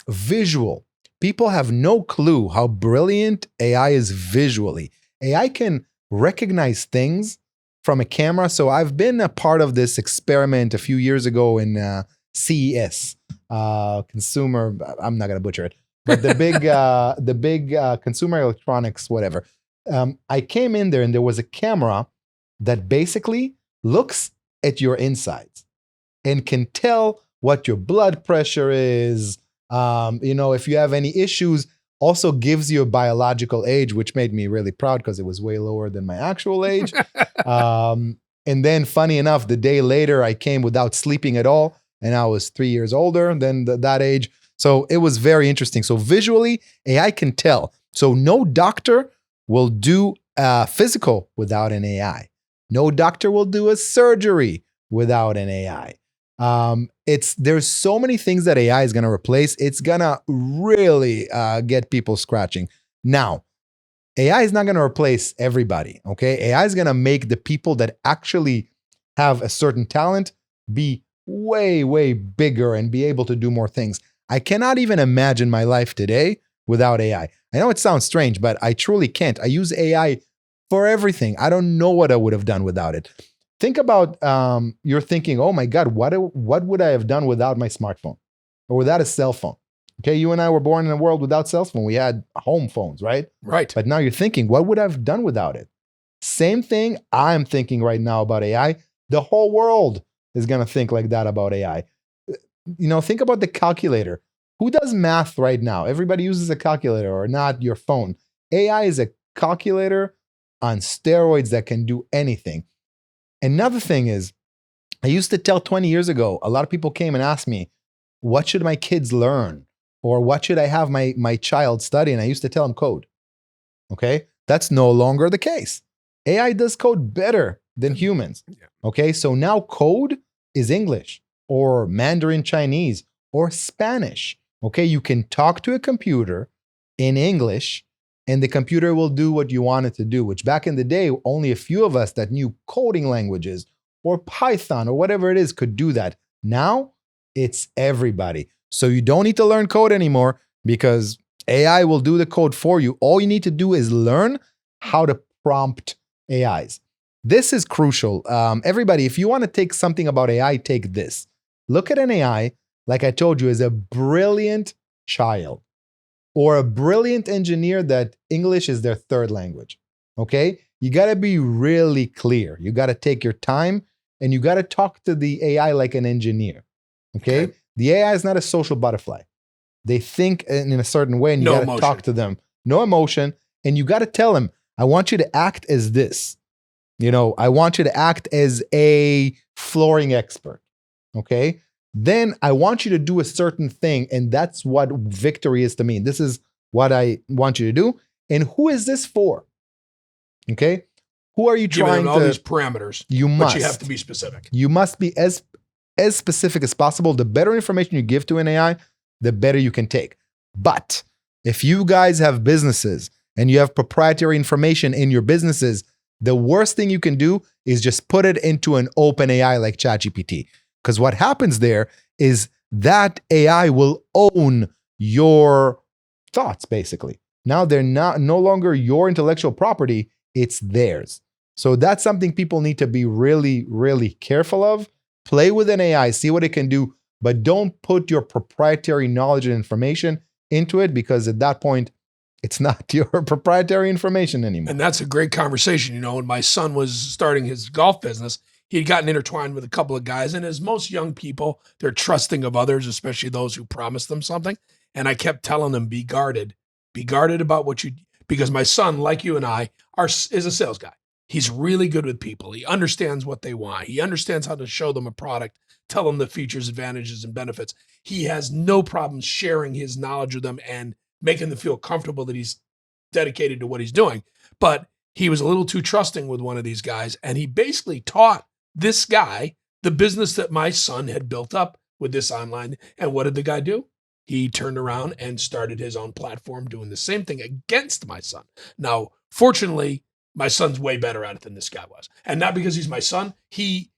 Speaker 2: Visual. People have no clue how brilliant AI is visually. AI can recognize things from a camera. So I've been a part of this experiment a few years ago in CES, consumer, I'm not going to butcher it, but the big consumer electronics, whatever. I came in there and there was a camera that basically looks at your insides and can tell what your blood pressure is. If you have any issues, also gives you a biological age, which made me really proud because it was way lower than my actual age. And then funny enough, the day later I came without sleeping at all and I was 3 years older than that age. So it was very interesting. So visually, AI can tell. So no doctor will do a physical without an AI. No doctor will do a surgery without an AI. There's so many things that AI is going to replace. It's going to really get people scratching. Now, AI is not going to replace everybody, okay? AI is going to make the people that actually have a certain talent be way, way bigger and be able to do more things. I cannot even imagine my life today without AI. I know it sounds strange, but I truly can't. I use AI for everything. I don't know what I would have done without it. Think about, you're thinking, oh my God, what would I have done without my smartphone or without a cell phone? Okay, you and I were born in a world without cell phone. We had home phones, right?
Speaker 1: Right.
Speaker 2: But now you're thinking, what would I have done without it? Same thing I'm thinking right now about AI. The whole world is going to think like that about AI. Think about the calculator. Who does math right now? Everybody uses a calculator or not your phone. AI is a calculator on steroids that can do anything. Another thing is, I used to tell 20 years ago, a lot of people came and asked me, what should my kids learn? Or what should I have my child study? And I used to tell them code. Okay? That's no longer the case. AI does code better than humans. Okay? So now code is English or Mandarin Chinese or Spanish. Okay? You can talk to a computer in English and the computer will do what you want it to do, which back in the day, only a few of us that knew coding languages or Python or whatever it is could do that. Now, it's everybody. So you don't need to learn code anymore because AI will do the code for you. All you need to do is learn how to prompt AIs. This is crucial. Everybody, if you want to take something about AI, take this. Look at an AI, like I told you, as a brilliant child or a brilliant engineer that English is their third language. Okay? You got to be really clear. You got to take your time and you got to talk to the AI like an engineer. Okay? The AI is not a social butterfly. They think in a certain way and you got to talk to them. No emotion. And you got to tell them, I want you to act as this. I want you to act as a flooring expert. Okay? Then I want you to do a certain thing. And that's what victory is to me. This is what I want you to do. And who is this for? Okay? Who are you trying to...
Speaker 1: all these parameters. But you have to be specific.
Speaker 2: You must be as specific as possible. The better information you give to an AI, the better you can take. But if you guys have businesses and you have proprietary information in your businesses, the worst thing you can do is just put it into an open AI like ChatGPT. Because what happens there is that AI will own your thoughts, basically. Now they're no longer your intellectual property, it's theirs. So that's something people need to be really, really careful of. Play with an AI, see what it can do, but don't put your proprietary knowledge and information into it because at that point, it's not your proprietary information anymore.
Speaker 1: And that's a great conversation. When my son was starting his golf business, he'd gotten intertwined with a couple of guys. And as most young people, they're trusting of others, especially those who promise them something. And I kept telling them, be guarded. Be guarded about what you... Because my son, like you and I, is a sales guy. He's really good with people. He understands what they want. He understands how to show them a product, tell them the features, advantages, and benefits. He has no problem sharing his knowledge with them and making them feel comfortable that he's dedicated to what he's doing. But he was a little too trusting with one of these guys, and he basically taught this guy the business that my son had built up with this online. And what did the guy do? He turned around and started his own platform doing the same thing against my son. Now, fortunately, my son's way better at it than this guy was. And not because he's my son, he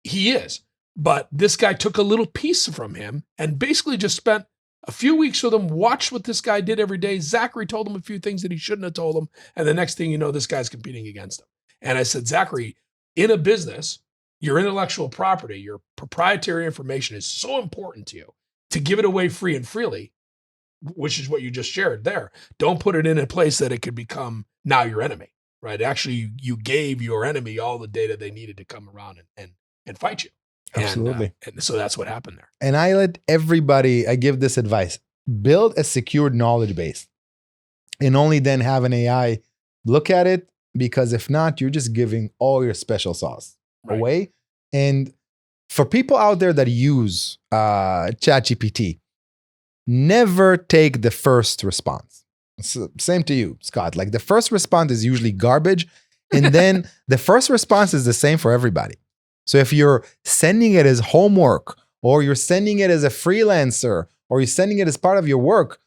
Speaker 1: is. But this guy took a little piece from him and basically just spent a few weeks with him, watched what this guy did every day. Zachary told him a few things that he shouldn't have told him. And the next thing you know, this guy's competing against him. And I said, Zachary, in a business, your intellectual property, your proprietary information is so important to you to give it away free and freely, which is what you just shared there. Don't put it in a place that it could become now your enemy. Right. Actually, you gave your enemy all the data they needed to come around and fight you.
Speaker 2: Absolutely.
Speaker 1: And so that's what happened there.
Speaker 2: And I give this advice, build a secured knowledge base and only then have an AI look at it, because if not, you're just giving all your special sauce away. And for people out there that use ChatGPT, never take the first response. Same to you, Scott. Like the first response is usually garbage. And then the first response is the same for everybody. So if you're sending it as homework or you're sending it as a freelancer or you're sending it as part of your work,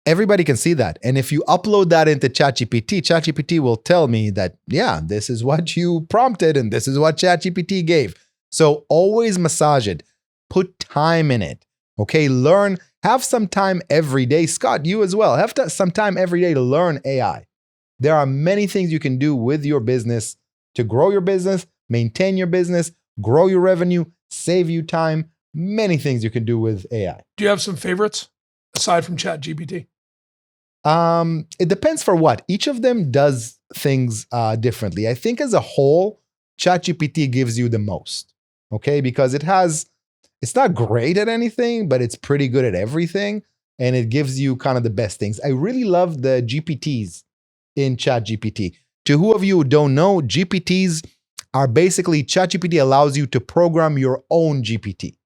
Speaker 2: everybody can see that. And if you upload that into ChatGPT, ChatGPT will tell me that, yeah, this is what you prompted and this is what ChatGPT gave. So always massage it. Put time in it. Okay, learn. Have some time every day. Scott, you as well. Have some time every day to learn AI. There are many things you can do with your business to grow your business, maintain your business, grow your revenue, save you time. Many things you can do with AI.
Speaker 1: Do you have some favorites? aside from ChatGPT?
Speaker 2: It depends for what. Each of them does things differently. I think as a whole, ChatGPT gives you the most, okay? Because it's not great at anything, but it's pretty good at everything. And it gives you kind of the best things. I really love the GPTs in ChatGPT. To who of you who don't know, GPTs are basically, ChatGPT allows you to program your own GPT,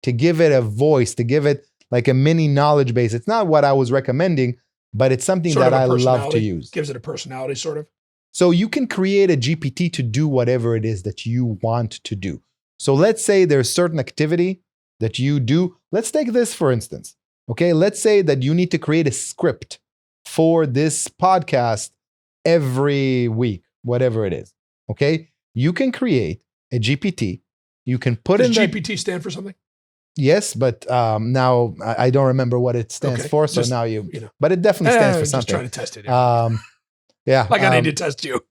Speaker 2: to give it a voice, to give it like a mini knowledge base. It's not what I was recommending, but it's something
Speaker 1: Sort
Speaker 2: that
Speaker 1: of a
Speaker 2: I love to
Speaker 1: personality?
Speaker 2: use.
Speaker 1: Gives it a personality, sort of.
Speaker 2: So you can create a GPT to do whatever it is that you want to do. So let's say there's certain activity that you do. Let's take this for instance. Okay, let's say that you need to create a script for this podcast every week, whatever it is. Okay, you can create a GPT. You can put
Speaker 1: Does
Speaker 2: in
Speaker 1: GPT stand for something?
Speaker 2: Yes, but now I don't remember what it stands for. So
Speaker 1: Just,
Speaker 2: now
Speaker 1: you know.
Speaker 2: but it definitely stands for
Speaker 1: Just
Speaker 2: something.
Speaker 1: trying to test it. Yeah.
Speaker 2: Like
Speaker 1: I need to test you.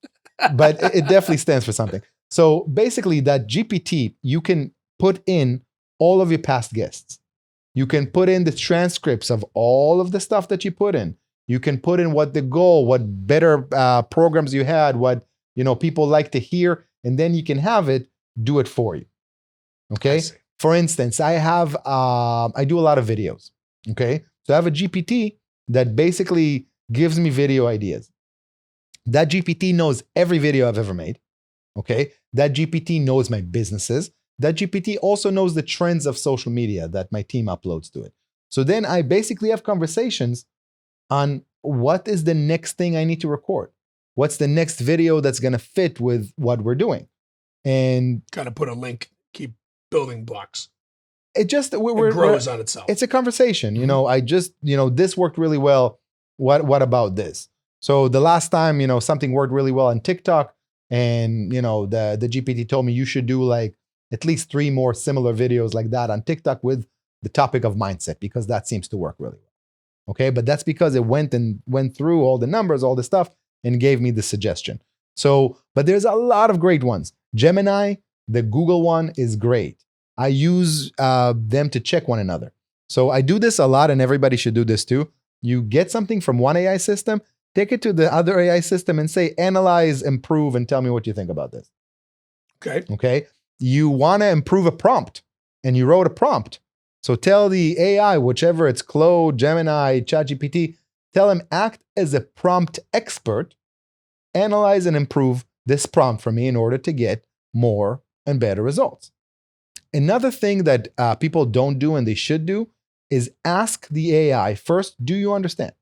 Speaker 2: but it definitely stands for something. So basically, that GPT, you can put in all of your past guests. You can put in the transcripts of all of the stuff that you put in. You can put in what the goal, what better programs you had, what people like to hear, and then you can have it do it for you. Okay. For instance, I do a lot of videos. Okay. So I have a GPT that basically gives me video ideas. That GPT knows every video I've ever made. Okay. That GPT knows my businesses. That GPT also knows the trends of social media that my team uploads to it. So then I basically have conversations on what is the next thing I need to record? What's the next video that's going to fit with what we're doing? And
Speaker 1: kind of put a link, keep building blocks.
Speaker 2: It just
Speaker 1: it grows on itself.
Speaker 2: It's a conversation. This worked really well. What about this? So the last time, something worked really well on TikTok, and the GPT told me you should do like at least 3 more similar videos like that on TikTok with the topic of mindset, because that seems to work really well. Okay, but that's because it went through all the numbers, all the stuff, and gave me the suggestion. So, but there's a lot of great ones. Gemini, the Google one, is great. I use them to check one another. So I do this a lot, and everybody should do this too. You get something from one AI system, take it to the other AI system and say, analyze, improve, and tell me what you think about this. Okay. You want to improve a prompt, and you wrote a prompt. So tell the AI, whichever it's Claude, Gemini, ChatGPT, tell them act as a prompt expert, analyze and improve this prompt for me in order to get more and better results. Another thing that people don't do and they should do is ask the AI first, do you understand?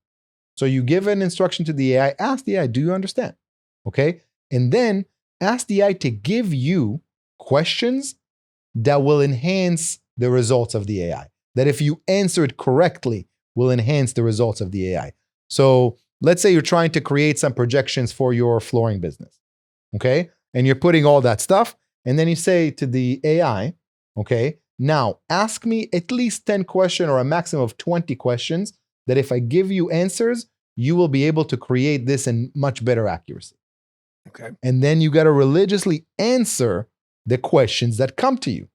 Speaker 2: So you give an instruction to the AI, ask the AI, do you understand? Okay. And then ask the AI to give you questions that will enhance the results of the AI. That if you answer it correctly, will enhance the results of the AI. So let's say you're trying to create some projections for your flooring business. Okay. And you're putting all that stuff. And then you say to the AI, okay, now ask me at least 10 questions or a maximum of 20 questions that if I give you answers, you will be able to create this in much better accuracy.
Speaker 1: Okay.
Speaker 2: And then you got to religiously answer the questions that come to you.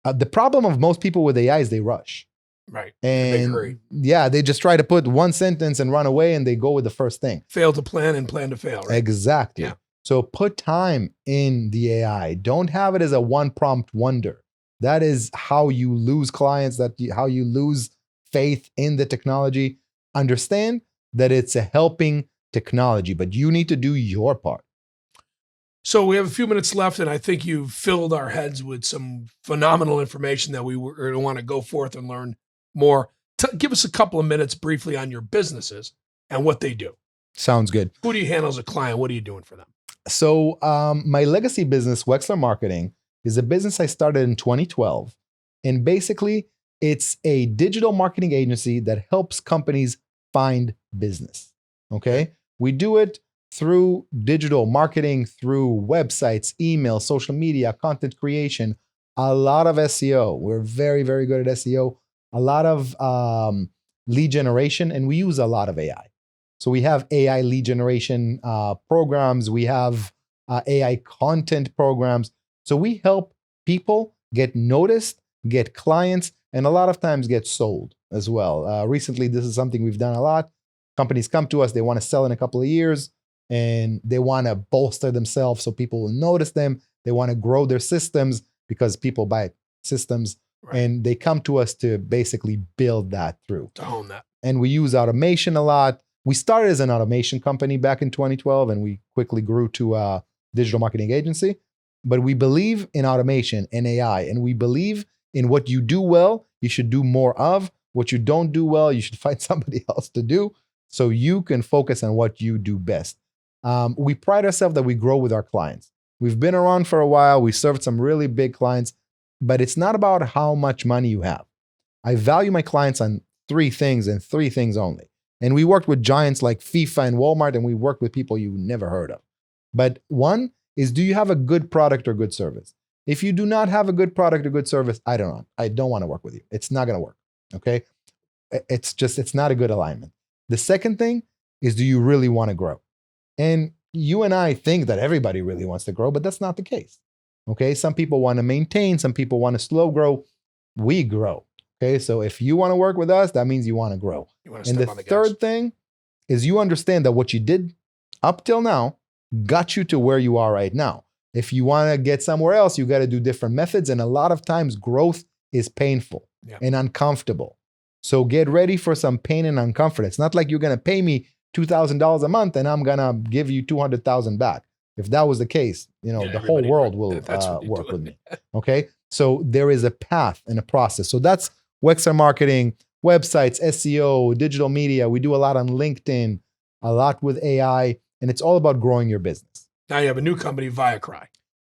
Speaker 2: The problem of most people with AI is they rush.
Speaker 1: Right.
Speaker 2: And
Speaker 1: hurry.
Speaker 2: Yeah, they just try to put one sentence and run away, and they go with the first thing.
Speaker 1: Fail to plan and plan to fail, right?
Speaker 2: Exactly.
Speaker 1: Yeah.
Speaker 2: So put time in the AI. Don't have it as a one prompt wonder. That is how you lose clients, how you lose faith in the technology. Understand that it's a helping technology, but you need to do your part.
Speaker 1: So we have a few minutes left, and I think you've filled our heads with some phenomenal information that we want to go forth and learn more. Give us a couple of minutes briefly on your businesses and what they do.
Speaker 2: Sounds good.
Speaker 1: Who do you handle as a client? What are you doing for them?
Speaker 2: So my legacy business, Wexler Marketing, is a business I started in 2012. And basically, it's a digital marketing agency that helps companies find business. Okay? We do it through digital marketing, through websites, email, social media, content creation, a lot of SEO. We're very, very good at SEO, a lot of lead generation, and we use a lot of AI. So we have AI lead generation programs. We have AI content programs. So we help people get noticed, get clients, and a lot of times get sold as well. Recently, this is something we've done a lot. Companies come to us, they want to sell in a couple of years, and they want to bolster themselves so people will notice them. They want to grow their systems because people buy systems,
Speaker 1: Right.
Speaker 2: and they come to us to basically build that through.
Speaker 1: To hone that.
Speaker 2: And we use automation a lot. We started as an automation company back in 2012, and we quickly grew to a digital marketing agency. But we believe in automation and AI, and we believe in what you do well, you should do more of. What you don't do well, you should find somebody else to do so you can focus on what you do best. We pride ourselves that we grow with our clients. We've been around for a while. We served some really big clients, but it's not about how much money you have. I value my clients on 3 things and 3 things only. And we worked with giants like FIFA and Walmart, and we worked with people you never heard of. But one is, do you have a good product or good service? If you do not have a good product or good service, I don't want to work with you. It's not going to work. Okay. It's not a good alignment. The second thing is, do you really want to grow? And you and I think that everybody really wants to grow, but that's not the case. Okay. Some people want to maintain, some people want to slow grow. We grow. Okay. So if you want to work with us, that means you want to grow. And the third thing is, you understand that what you did up till now got you to where you are right now. If you want to get somewhere else, you got to do different methods. And a lot of times growth is painful and uncomfortable. So get ready for some pain and uncomfort. It's not like you're going to pay me $2,000 a month and I'm going to give you $200,000 back. If that was the case, the whole world will work with me. Okay. So there is a path and a process. So that's Wexler Marketing, websites, SEO, digital media. We do a lot on LinkedIn, a lot with AI, and it's all about growing your business.
Speaker 1: Now you have a new company, Viacry.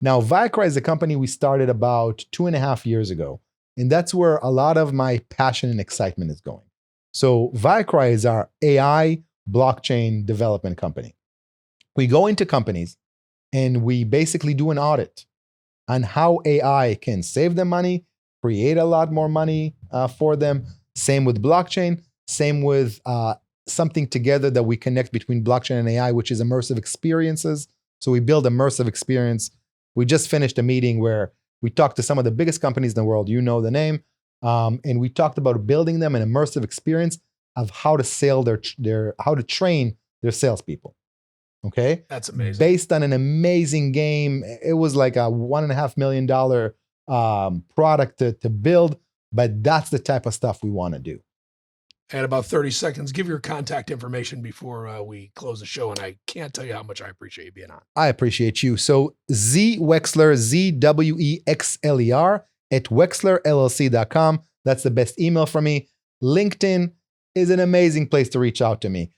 Speaker 2: Now, Viacry is a company we started about 2.5 years ago, and that's where a lot of my passion and excitement is going. So Viacry is our AI blockchain development company. We go into companies and we basically do an audit on how AI can save them money, create a lot more money for them. Same with blockchain, same with something together that we connect between blockchain and AI, which is immersive experiences. So we build immersive experience. We just finished a meeting where we talked to some of the biggest companies in the world, you know the name, and we talked about building them an immersive experience of how to sell how to train their salespeople. Okay,
Speaker 1: that's amazing.
Speaker 2: Based on an amazing game, it was like a $1.5 million product to build, but that's the type of stuff we want to do.
Speaker 1: And about 30 seconds, give your contact information before we close the show. And I can't tell you how much I appreciate you being on.
Speaker 2: I appreciate you. So Zeev Wexler, ZWEXLER at WexlerLLC.com. That's the best email for me. LinkedIn is an amazing place to reach out to me.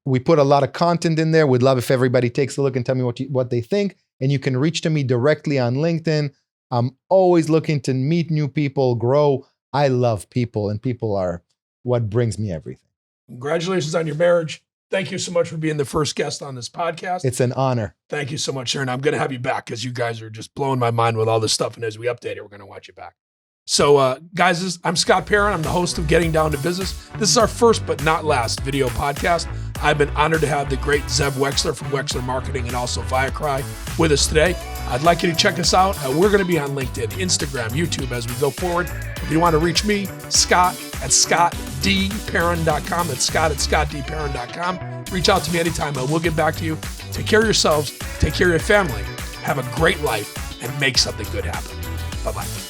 Speaker 2: We put a lot of content in there. We'd love if everybody takes a look and tell me what they think. And you can reach to me directly on LinkedIn. I'm always looking to meet new people, grow. I love people, and people are what brings me everything.
Speaker 1: Congratulations on your marriage. Thank you so much for being the first guest on this podcast.
Speaker 2: It's an honor.
Speaker 1: Thank you so much, sir. And I'm going to have you back because you guys are just blowing my mind with all this stuff. And as we update it, we're going to watch you back. So guys, I'm Scott Perron. I'm the host of Getting Down to Business. This is our first but not last video podcast. I've been honored to have the great Zeev Wexler from Wexler Marketing and also Viacry with us today. I'd like you to check us out. We're going to be on LinkedIn, Instagram, YouTube as we go forward. If you want to reach me, Scott at scottdperron.com. That's Scott at scottdperron.com. Reach out to me anytime. We'll get back to you. Take care of yourselves. Take care of your family. Have a great life and make something good happen. Bye-bye.